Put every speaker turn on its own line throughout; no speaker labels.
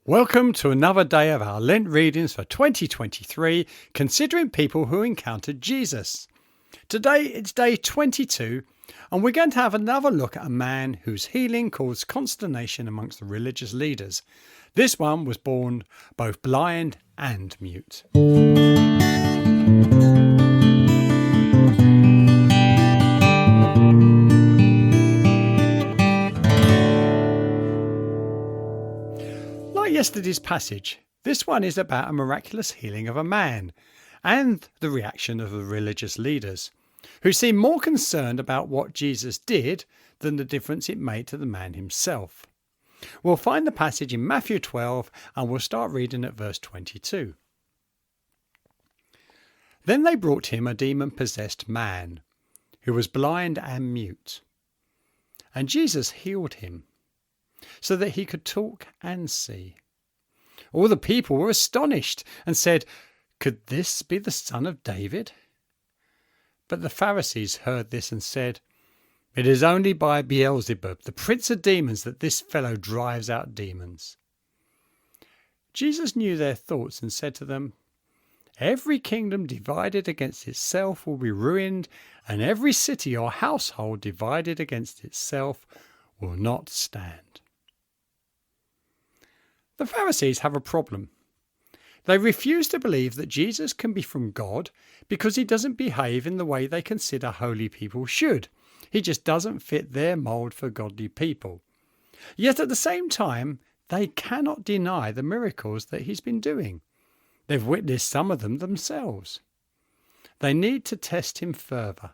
Welcome to another day of our Lent readings for 2023, considering people who encountered Jesus. Today it's day 22, and we're going to have another look at a man whose healing caused consternation amongst the religious leaders. This one was born both blind and mute. Like yesterday's passage, this one is about a miraculous healing of a man and the reaction of the religious leaders, who seem more concerned about what Jesus did than the difference it made to the man himself. We'll find the passage in Matthew 12 and we'll start reading at verse 22. Then they brought him a demon-possessed man, who was blind and mute. And Jesus healed him, so that he could talk and see. All the people were astonished and said, "Could this be the son of David?" But the Pharisees heard this and said, "It is only by Beelzebub, the prince of demons, that this fellow drives out demons." Jesus knew their thoughts and said to them, "Every kingdom divided against itself will be ruined, and every city or household divided against itself will not stand." The Pharisees have a problem. They refuse to believe that Jesus can be from God because he doesn't behave in the way they consider holy people should. He just doesn't fit their mold for godly people. Yet at the same time, they cannot deny the miracles that he's been doing. They've witnessed some of them themselves. They need to test him further.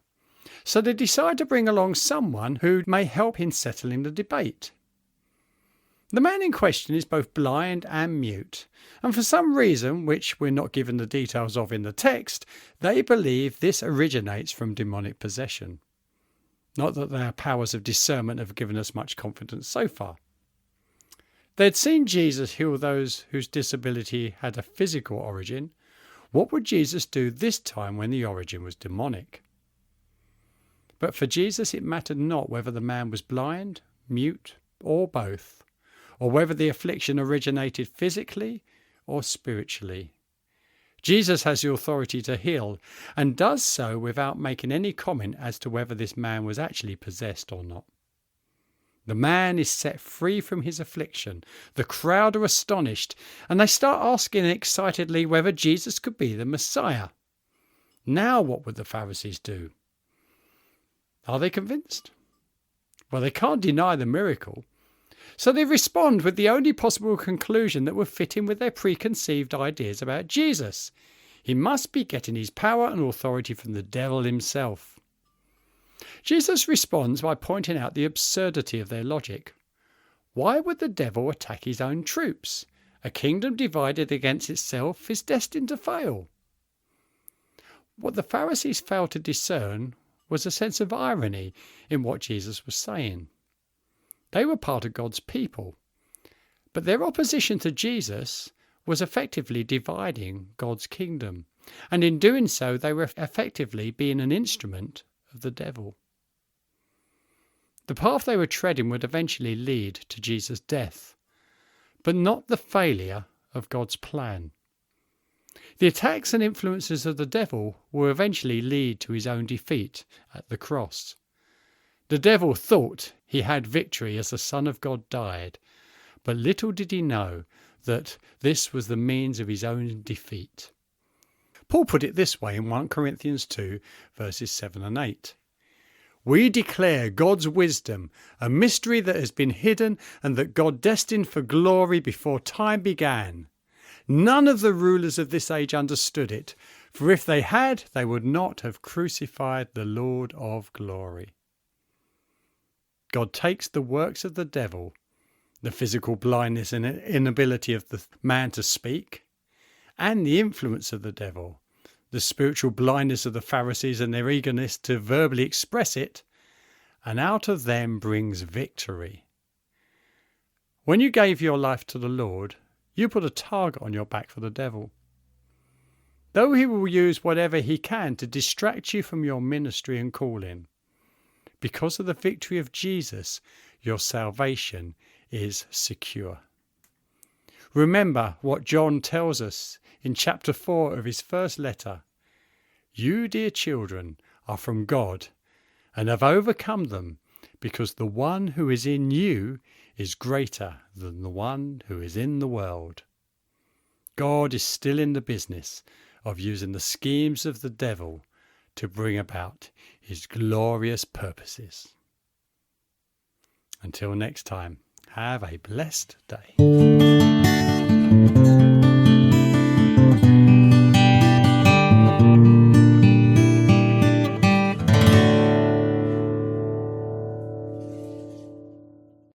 So they decide to bring along someone who may help in settling the debate. The man in question is both blind and mute, and for some reason, which we're not given the details of in the text, they believe this originates from demonic possession. Not that their powers of discernment have given us much confidence so far. They'd seen Jesus heal those whose disability had a physical origin. What would Jesus do this time when the origin was demonic? But for Jesus it mattered not whether the man was blind, mute, or both, or whether the affliction originated physically or spiritually. Jesus has the authority to heal, and does so without making any comment as to whether this man was actually possessed or not. The man is set free from his affliction. The crowd are astonished, and they start asking excitedly whether Jesus could be the Messiah. Now what would the Pharisees do? Are they convinced? Well, they can't deny the miracle. So they respond with the only possible conclusion that would fit in with their preconceived ideas about Jesus. He must be getting his power and authority from the devil himself. Jesus responds by pointing out the absurdity of their logic. Why would the devil attack his own troops? A kingdom divided against itself is destined to fail. What the Pharisees failed to discern was a sense of irony in what Jesus was saying. They were part of God's people, but their opposition to Jesus was effectively dividing God's kingdom, and in doing so they were effectively being an instrument of the devil. The path they were treading would eventually lead to Jesus' death, but not the failure of God's plan. The attacks and influences of the devil will eventually lead to his own defeat at the cross. The devil thought he had victory as the Son of God died, but little did he know that this was the means of his own defeat. Paul put it this way in 1 Corinthians 2, verses 7 and 8. "We declare God's wisdom, a mystery that has been hidden and that God destined for glory before time began. None of the rulers of this age understood it, for if they had, they would not have crucified the Lord of glory." God takes the works of the devil, the physical blindness and inability of the man to speak, and the influence of the devil, the spiritual blindness of the Pharisees and their eagerness to verbally express it, and out of them brings victory. When you gave your life to the Lord, you put a target on your back for the devil. Though he will use whatever he can to distract you from your ministry and calling, because of the victory of Jesus, your salvation is secure. Remember what John tells us in chapter 4 of his first letter. You, dear children, are from God and have overcome them, because the one who is in you is greater than the one who is in the world. God is still in the business of using the schemes of the devil to bring about his glorious purposes. Until next time, have a blessed day.